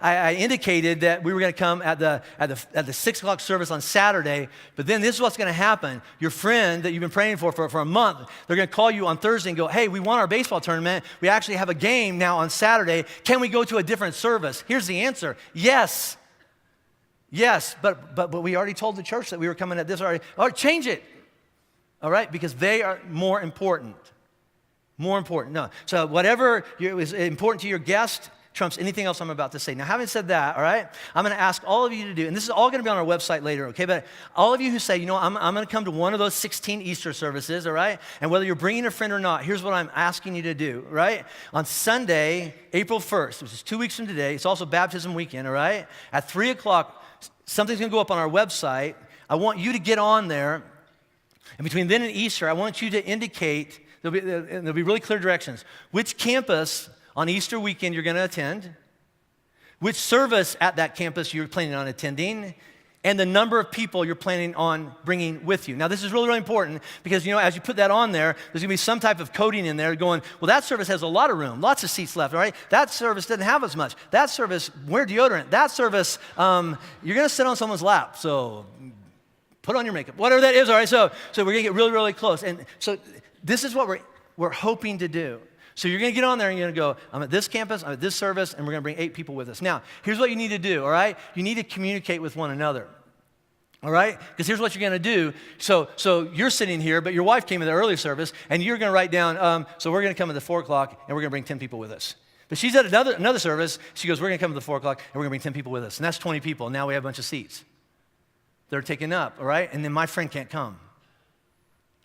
B: I indicated that we were going to come at the 6 o'clock service on Saturday, but then this is what's going to happen. Your friend that you've been praying for a month, they're going to call you on Thursday and go, hey, we won our baseball tournament. We actually have a game now on Saturday. Can we go to a different service? Here's the answer. Yes. Yes, but we already told the church that we were coming at this already. All right, change it. All right, because they are more important. More important, no. So whatever is important to your guest trumps anything else I'm about to say. Now, having said that, all right, I'm going to ask all of you to do, and this is all going to be on our website later, okay? But all of you who say, I'm going to come to one of those 16 Easter services, all right? And whether you're bringing a friend or not, here's what I'm asking you to do, right? On Sunday, April 1st, which is 2 weeks from today, it's also baptism weekend, all right? At 3 o'clock, something's going to go up on our website. I want you to get on there. And between then and Easter, I want you to indicate, there'll be really clear directions, which campus on Easter weekend you're going to attend, which service at that campus you're planning on attending, and the number of people you're planning on bringing with you. Now, this is really, really important because, as you put that on there, there's going to be some type of coding in there going, well, that service has a lot of room, lots of seats left, all right? That service doesn't have as much. That service, wear deodorant. That service, you're going to sit on someone's lap, so put on your makeup, whatever that is, all right? So we're going to get really, really close. And so this is what we're hoping to do. So you're going to get on there and you're going to go, I'm at this campus, I'm at this service, and we're going to bring 8 people with us. Now, here's what you need to do, all right? You need to communicate with one another, all right? Because here's what you're going to do. So you're sitting here, but your wife came in the early service, and you're going to write down, so we're going to come at the 4 o'clock, and we're going to bring 10 people with us. But she's at another service. She goes, we're going to come at the 4 o'clock, and we're going to bring 10 people with us. And that's 20 people. Now we have a bunch of seats. They're taken up, all right? And then my friend can't come.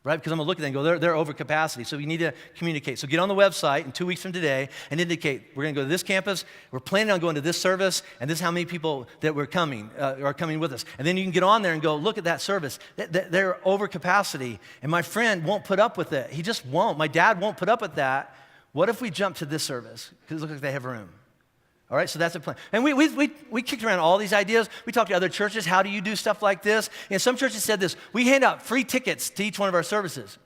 B: Right? Because I'm going to look at them and go, they're over capacity. So you need to communicate. So get on the website in 2 weeks from today and indicate, we're going to go to this campus, we're planning on going to this service, and this is how many people that are coming with us. And then you can get on there and go, look at that service. They're over capacity, and my friend won't put up with it. He just won't. My dad won't put up with that. What if we jump to this service? Because it looks like they have room. All right, so that's the plan. And we kicked around all these ideas. We talked to other churches. How do you do stuff like this? And some churches said this. We hand out free tickets to each one of our services.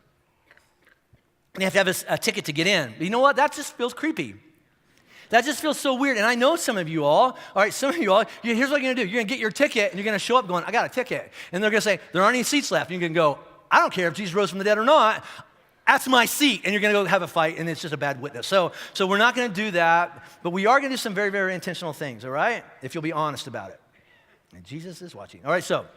B: And you have to have a ticket to get in. But you know what? That just feels creepy. That just feels so weird. And I know some of you all right, here's what you're going to do. You're going to get your ticket, and you're going to show up going, I got a ticket. And they're going to say, there aren't any seats left. And you're going to go, I don't care if Jesus rose from the dead or not. That's my seat, and you're going to go have a fight, and it's just a bad witness. So we're not going to do that, but we are going to do some very, very intentional things, all right? If you'll be honest about it. And Jesus is watching. All right, so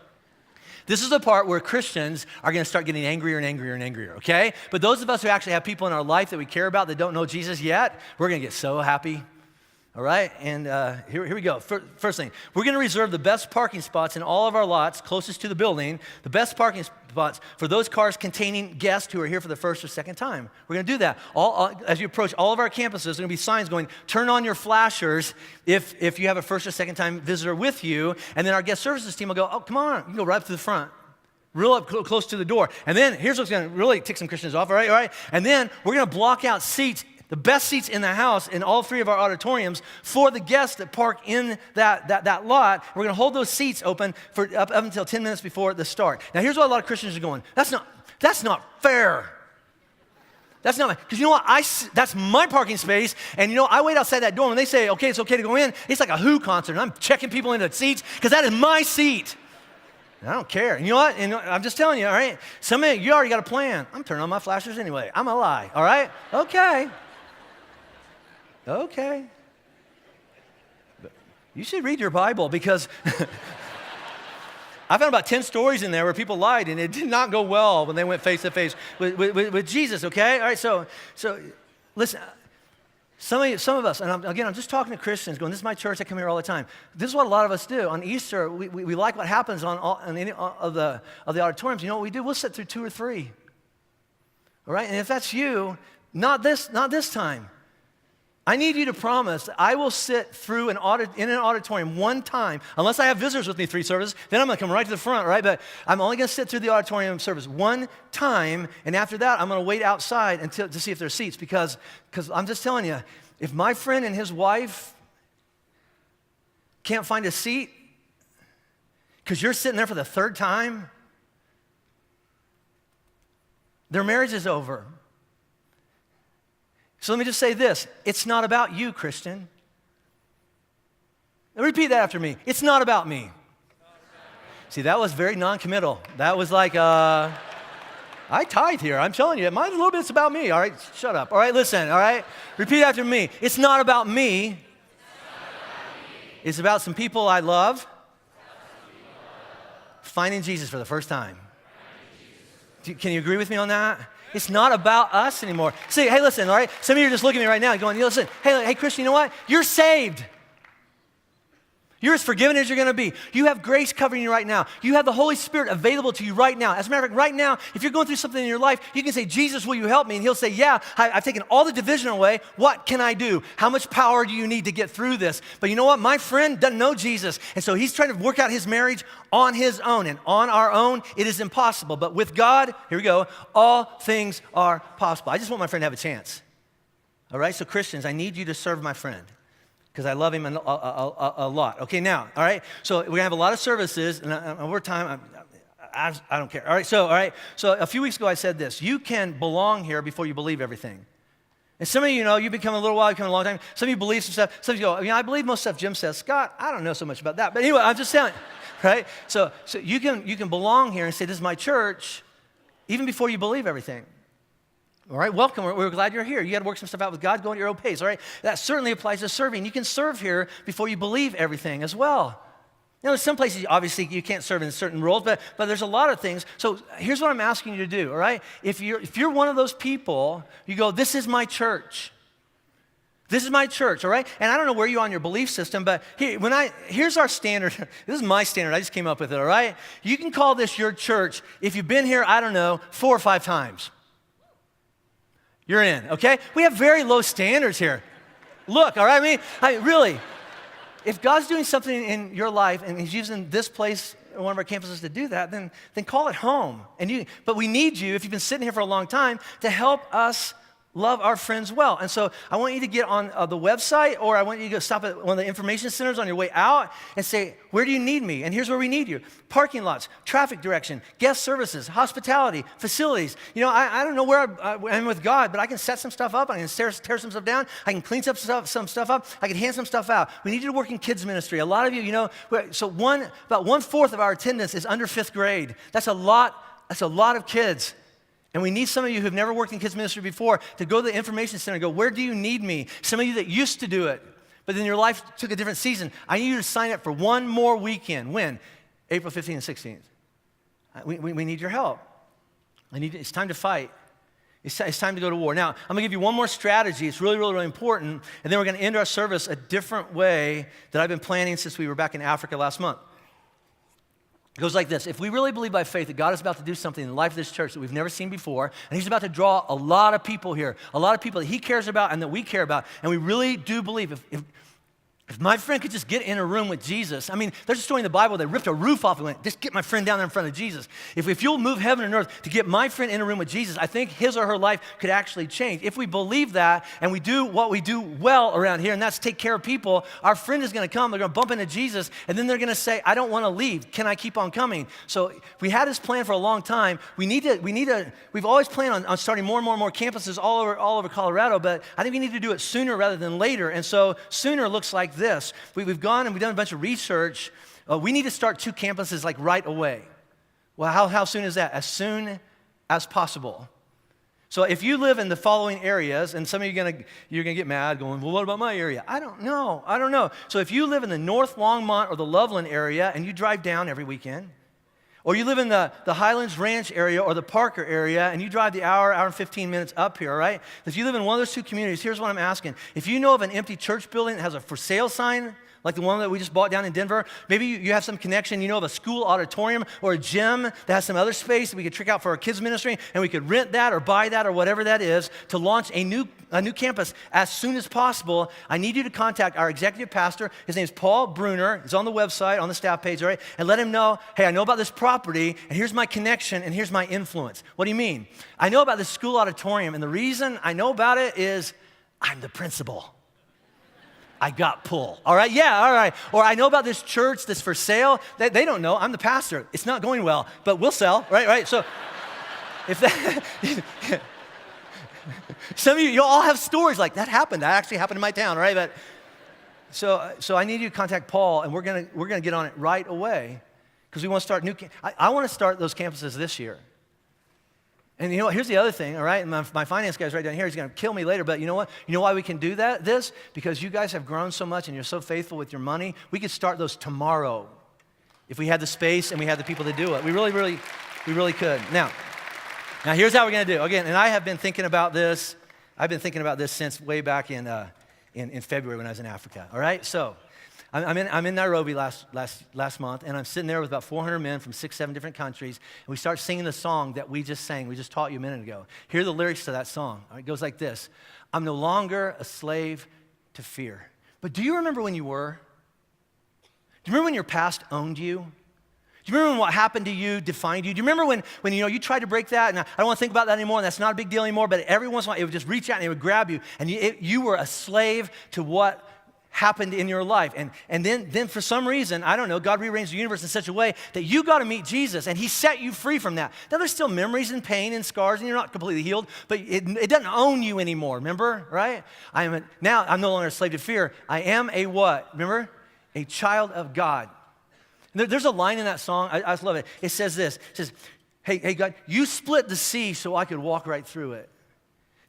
B: this is the part where Christians are going to start getting angrier and angrier and angrier, okay? But those of us who actually have people in our life that we care about that don't know Jesus yet, we're going to get so happy. All right, and here we go. First thing, we're going to reserve the best parking spots in all of our lots closest to the building, the best parking spots for those cars containing guests who are here for the first or second time. We're going to do that. As you approach all of our campuses, there's going to be signs going, turn on your flashers if you have a first or second time visitor with you, and then our guest services team will go, oh, come on, you can go right up to the front. Real up close to the door. And then here's what's going to really tick some Christians off, all right? And then we're going to block out seats, the best seats in the house in all 3 of our auditoriums for the guests that park in that lot. We're going to hold those seats open for up until 10 minutes before the start. Now, here's what a lot of Christians are going, that's not fair. That's not, because you know what, that's my parking space, and I wait outside that door. When they say, okay, it's okay to go in, it's like a Who concert, and I'm checking people into seats because that is my seat. And I don't care. And you know what? And I'm just telling you, all right? Some of you already got a plan. I'm turning on my flashers anyway. I'm a lie, all right? Okay. But you should read your Bible because I found about 10 stories in there where people lied, and it did not go well when they went face to face with Jesus, okay? All right, so listen. Some of us, and I'm just talking to Christians going, this is my church, I come here all the time. This is what a lot of us do. On Easter, we like what happens on any of the auditoriums. You know what we do? We'll sit through 2 or 3. All right? And if that's you, not this time. I need you to promise that I will sit through in an auditorium one time, unless I have visitors with me 3 services, then I'm going to come right to the front, right? But I'm only going to sit through the auditorium service one time, and after that, I'm going to wait outside to see if there's seats, because I'm just telling you, if my friend and his wife can't find a seat because you're sitting there for the 3rd time, their marriage is over. So let me just say this. It's not about you, Christian. Now repeat that after me. It's not about me. See, that was very non-committal. That was like, I tithe here. I'm telling you, mine's a little bit, it's about me. All right, shut up. All right, listen, all right? Repeat after me. It's not about me. It's about some people I love finding Jesus for the first time. Can you agree with me on that? It's not about us anymore. See, hey, listen, all right? Some of you are just looking at me right now going, listen, hey, Christian, you know what? You're saved. You're as forgiven as you're going to be. You have grace covering you right now. You have the Holy Spirit available to you right now. As a matter of fact, right now, if you're going through something in your life, you can say, Jesus, will you help me? And he'll say, yeah, I've taken all the division away. What can I do? How much power do you need to get through this? But you know what? My friend doesn't know Jesus. And so he's trying to work out his marriage on his own. And on our own, it is impossible. But with God, here we go, all things are possible. I just want my friend to have a chance. All right? So Christians, I need you to serve my friend, because I love him a lot. Okay, now, all right? So we're going to have a lot of services, and over time, I don't care. All right, so a few weeks ago I said this: you can belong here before you believe everything. And some of you know, you've become a little while, you've become a long time. Some of you believe some stuff. Some of you go, I believe most stuff Jim says. Scott, I don't know so much about that. But anyway, I'm just telling you, right? So you can belong here and say, this is my church, even before you believe everything. All right, welcome. We're glad you're here. You got to work some stuff out with God, go at your own pace, all right? That certainly applies to serving. You can serve here before you believe everything as well. Now, there's some places, obviously, you can't serve in certain roles, but there's a lot of things. So here's what I'm asking you to do, all right? If you're one of those people, you go, this is my church. This is my church, all right? And I don't know where you are on your belief system, but here's our standard. This is my standard. I just came up with it, all right? You can call this your church if you've been here, I don't know, 4 or 5 times. You're in, okay? We have very low standards here. Look, all right? I mean, really, if God's doing something in your life and he's using this place, one of our campuses, to do that, then call it home. But we need you, if you've been sitting here for a long time, to help us love our friends well. And so I want you to get on the website, or I want you to go stop at one of the information centers on your way out and say, where do you need me? And here's where we need you. Parking lots, traffic direction, guest services, hospitality, facilities. You know, I don't know where I'm with God, but I can set some stuff up. I can tear some stuff down. I can clean some stuff up. I can hand some stuff out. We need you to work in kids ministry. A lot of you, so about 1/4 of our attendance is under 5th grade. That's a lot of kids. And we need some of you who've never worked in kids ministry before to go to the information center and go, where do you need me? Some of you that used to do it, but then your life took a different season. I need you to sign up for one more weekend. When? April 15th and 16th. We need your help. It's time to fight. It's time to go to war. Now, I'm going to give you one more strategy. It's really, really, really important. And then we're going to end our service a different way that I've been planning since we were back in Africa last month. It goes like this. If we really believe by faith that God is about to do something in the life of this church that we've never seen before, and he's about to draw a lot of people here, a lot of people that he cares about and that we care about, and we really do believe, if my friend could just get in a room with Jesus. I mean, there's a story in the Bible that ripped a roof off and went, just get my friend down there in front of Jesus. If you'll move heaven and earth to get my friend in a room with Jesus, I think his or her life could actually change. If we believe that and we do what we do well around here, and that's take care of people, our friend is going to come, they're going to bump into Jesus, and then they're going to say, I don't want to leave. Can I keep on coming? So we had this plan for a long time. We've always planned on starting more and more campuses all over Colorado, but I think we need to do it sooner rather than later. And so sooner looks like this. We've gone and we've done a bunch of research. We need to start 2 campuses like right away. Well, how soon is that? As soon as possible. So if you live in the following areas, and some of you're gonna get mad going, well, what about my area? I don't know. So if you live in the North Longmont or the Loveland area and you drive down every weekend, or you live in the Highlands Ranch area or the Parker area, and you drive the hour and 15 minutes up here, all right? If you live in one of those 2 communities, here's what I'm asking. If you know of an empty church building that has a for sale sign, like the one that we just bought down in Denver, maybe you have some connection, you know of a school auditorium or a gym that has some other space that we could trick out for our kids ministry, and we could rent that or buy that or whatever that is to launch a new campus as soon as possible. I need you to contact our executive pastor. His name is Paul Bruner. He's on the website, on the staff page, all right? And let him know, hey, I know about this property, and here's my connection, and here's my influence. What do you mean? I know about this school auditorium, and the reason I know about it is I'm the principal. I got pull. All right, yeah, all right. Or I know about this church that's for sale. They don't know. I'm the pastor. It's not going well, but we'll sell, right? So if that, some of you all have stories like that happened. That actually happened in my town, right? But so I need you to contact Paul, and we're gonna get on it right away because we want to start I want to start those campuses this year. And you know what? Here's the other thing, all right? My finance guy's right down here. He's going to kill me later, but you know what? You know why we can do this? Because you guys have grown so much and you're so faithful with your money. We could start those tomorrow if we had the space and we had the people to do it. We really could. Now here's how we're going to do. Again, and I have been thinking about this. I've been thinking about this since way back in February when I was in Africa, all right? So I'm in Nairobi last month, and I'm sitting there with about 400 men from 6-7 different countries, and we start singing the song that we just sang. We just taught you a minute ago. Here are the lyrics to that song. It goes like this: I'm no longer a slave to fear. But do you remember when you were? Do you remember when your past owned you? Do you remember when what happened to you defined you? Do you remember when you tried to break that, and I don't want to think about that anymore, and that's not a big deal anymore, but every once in a while it would just reach out and it would grab you, and you were a slave to what happened in your life. And then for some reason, I don't know, God rearranged the universe in such a way that you got to meet Jesus, and he set you free from that. Now, there's still memories and pain and scars, and you're not completely healed, but it doesn't own you anymore, remember, right? Now I'm no longer a slave to fear. I am a what? Remember? A child of God. There's a line in that song, I just love it. It says this, it says, hey God, you split the sea so I could walk right through it.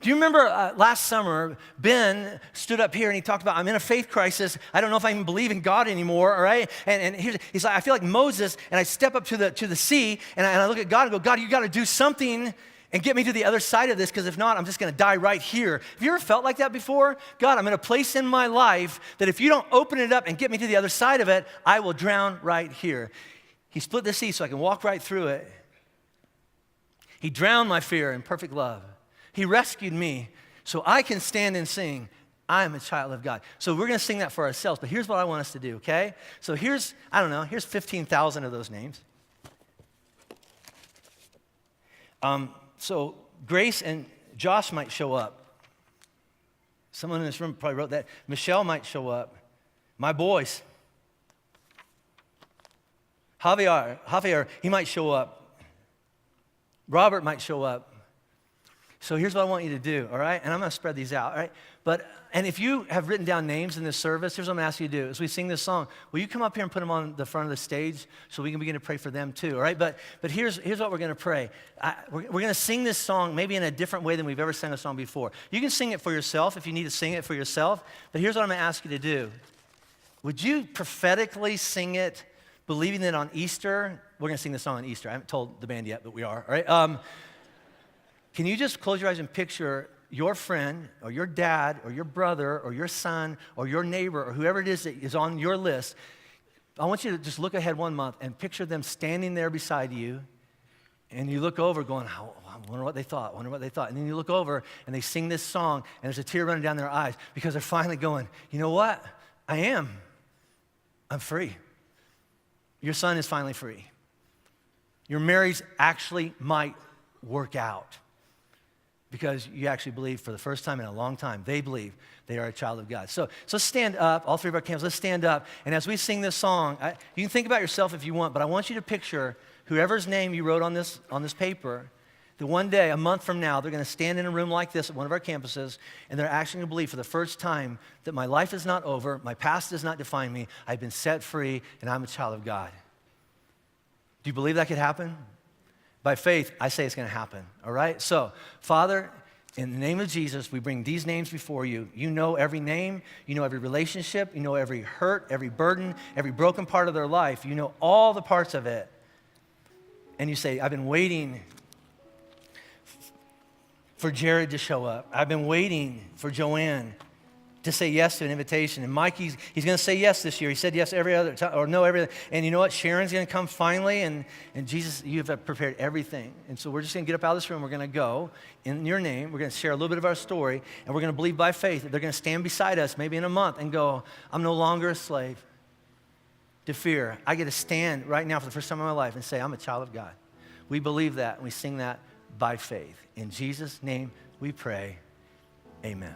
B: Do you remember last summer, Ben stood up here and he talked about, I'm in a faith crisis. I don't know if I even believe in God anymore, all right? And he's like, I feel like Moses, and I step up to the sea, and I look at God and go, God, you got to do something and get me to the other side of this, because if not, I'm just going to die right here. Have you ever felt like that before? God, I'm in a place in my life that if you don't open it up and get me to the other side of it, I will drown right here. He split the sea so I can walk right through it. He drowned my fear in perfect love. He rescued me so I can stand and sing, I am a child of God. So we're going to sing that for ourselves, but here's what I want us to do, okay? So here's 15,000 of those names. So Grace and Josh might show up. Someone in this room probably wrote that. Michelle might show up. My boys. Javier, he might show up. Robert might show up. So here's what I want you to do, all right? And I'm going to spread these out, all right? And if you have written down names in this service, here's what I'm going to ask you to do. As we sing this song, will you come up here and put them on the front of the stage so we can begin to pray for them too, all right? But here's what we're going to pray. We're going to sing this song maybe in a different way than we've ever sang a song before. You can sing it for yourself if you need to sing it for yourself, but here's what I'm going to ask you to do. Would you prophetically sing it, believing that on Easter, we're going to sing this song on Easter. I haven't told the band yet, but we are, all right? Can you just close your eyes and picture your friend or your dad or your brother or your son or your neighbor or whoever it is that is on your list? I want you to just look ahead 1 month and picture them standing there beside you, and you look over going, I wonder what they thought, And then you look over and they sing this song, and there's a tear running down their eyes because they're finally going, you know what? I'm free. Your son is finally free. Your marriage actually might work out, because you actually believe for the first time in a long time, they believe they are a child of God. So stand up, all three of our camps, let's stand up. And as we sing this song, you can think about yourself if you want, but I want you to picture whoever's name you wrote on this paper, that one day, a month from now, they're going to stand in a room like this at one of our campuses, and they're actually going to believe for the first time that my life is not over, my past does not define me, I've been set free, and I'm a child of God. Do you believe that could happen? By faith, I say it's going to happen, all right? So, Father, in the name of Jesus, we bring these names before you. You know every name. You know every relationship. You know every hurt, every burden, every broken part of their life. You know all the parts of it. And you say, I've been waiting for Jared to show up. I've been waiting for Joanne to say yes to an invitation. And Mike, he's going to say yes this year. He said yes every other time, or no every other. And you know what? Sharon's going to come finally. And Jesus, you have prepared everything. And so we're just going to get up out of this room. We're going to go in your name. We're going to share a little bit of our story. And we're going to believe by faith that they're going to stand beside us maybe in a month and go, I'm no longer a slave to fear. I get to stand right now for the first time in my life and say, I'm a child of God. We believe that, and we sing that by faith. In Jesus' name we pray, amen.